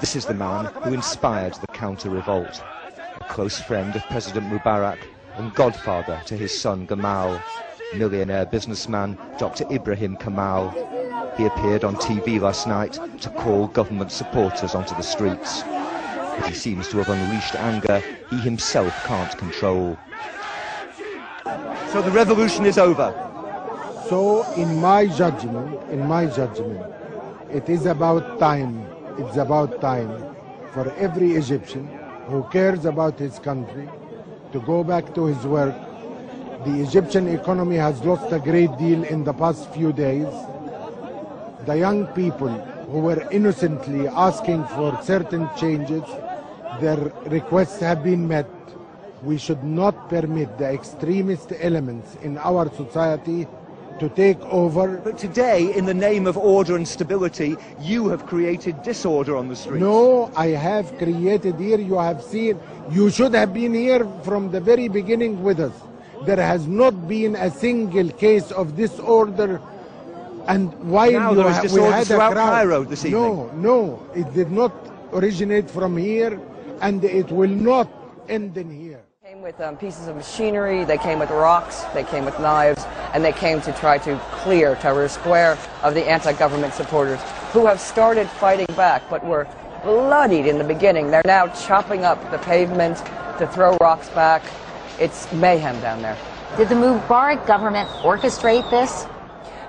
This is the man who inspired the counter-revolt, a close friend of President Mubarak and godfather to his son Gamal, millionaire businessman Dr. Ibrahim Kamal. He appeared on TV last night to call government supporters onto the streets. But he seems to have unleashed anger he himself can't control. So the revolution is over. So in my judgment, it is about time. It's about time for every Egyptian who cares about his country to go back to his work. The Egyptian economy has lost a great deal in the past few days. The young people who were innocently asking for certain changes, their requests have been met. We should not permit the extremist elements in our society to take over. But today, in the name of order and stability, you have created disorder on the streets. No, I have created here, you have seen, you should have been here from the very beginning with us. There has not been a single case of disorder, and while now there is disorder throughout Cairo this evening. No, it did not originate from here, and it will not end in here. Came with pieces of machinery, they came with rocks, they came with knives, and they came to try to clear Tahrir Square of the anti-government supporters who have started fighting back but were bloodied in the beginning. They're now chopping up the pavement to throw rocks back. It's mayhem down there. Did the Mubarak government orchestrate this?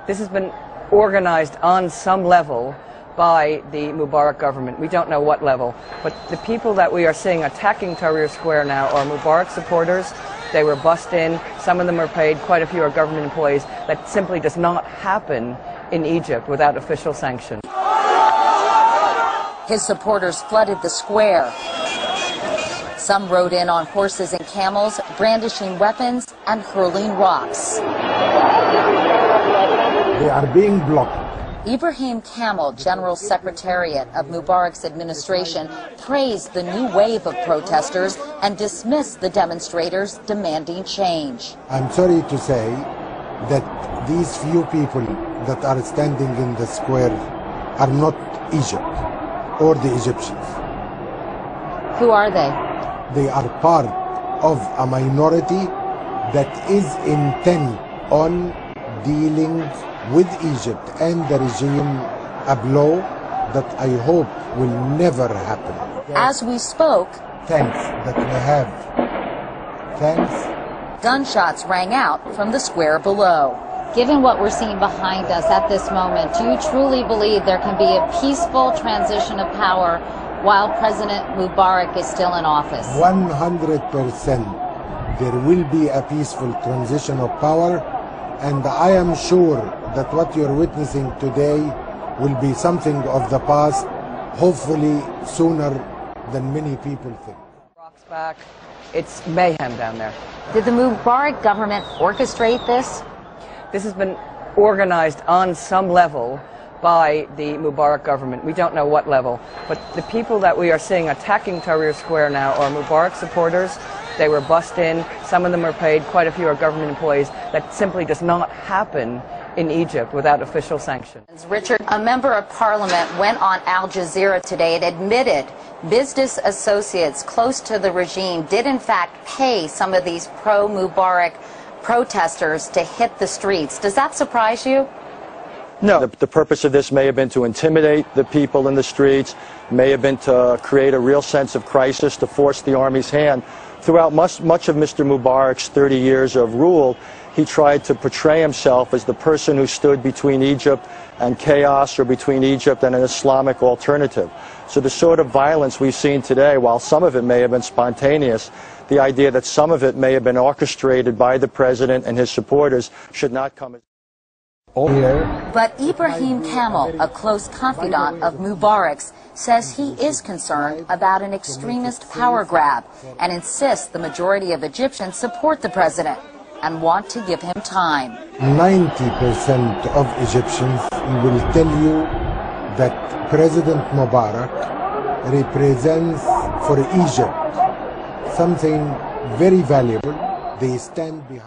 This has been organized on some level by the Mubarak government. We don't know what level, but the people that we are seeing attacking Tahrir Square now are Mubarak supporters. They were bussed in, some of them are paid, quite a few are government employees. That simply does not happen in Egypt without official sanction. His supporters flooded the square. Some rode in on horses and camels, brandishing weapons and hurling rocks. They are being blocked. Ibrahim Kamel, General Secretariat of Mubarak's administration, praised the new wave of protesters and dismissed the demonstrators demanding change. I'm sorry to say that these few people that are standing in the square are not Egypt or the Egyptians. Who are they? They are part of a minority that is intent on dealing with Egypt and the regime a blow that I hope will never happen. As we spoke, Thanks that we have. Thanks. Gunshots rang out from the square below. Given what we're seeing behind us at this moment, do you truly believe there can be a peaceful transition of power while President Mubarak is still in office? 100%. There will be a peaceful transition of power, and I am sure that what you're witnessing today will be something of the past, hopefully sooner than many people think. Rocks back. It's mayhem down there. Did the Mubarak government orchestrate this? This has been organized on some level by the Mubarak government. We don't know what level, but the people that we are seeing attacking Tahrir Square now are Mubarak supporters. They were bussed in, some of them are paid, quite a few are government employees. That simply does not happen in Egypt without official sanction. Richard, a member of parliament went on Al Jazeera today and admitted business associates close to the regime did in fact pay some of these pro-Mubarak protesters to hit the streets. Does that surprise you? No. The purpose of this may have been to intimidate the people in the streets, may have been to create a real sense of crisis, to force the army's hand. Throughout much of Mr. Mubarak's 30 years of rule, he tried to portray himself as the person who stood between Egypt and chaos, or between Egypt and an Islamic alternative. So the sort of violence we've seen today, while some of it may have been spontaneous, the idea that some of it may have been orchestrated by the president and his supporters should not come as... But Ibrahim Kamel, a close confidant of Mubarak's, says he is concerned about an extremist power grab and insists the majority of Egyptians support the president and want to give him time. 90% of Egyptians will tell you that President Mubarak represents for Egypt something very valuable. They stand behind.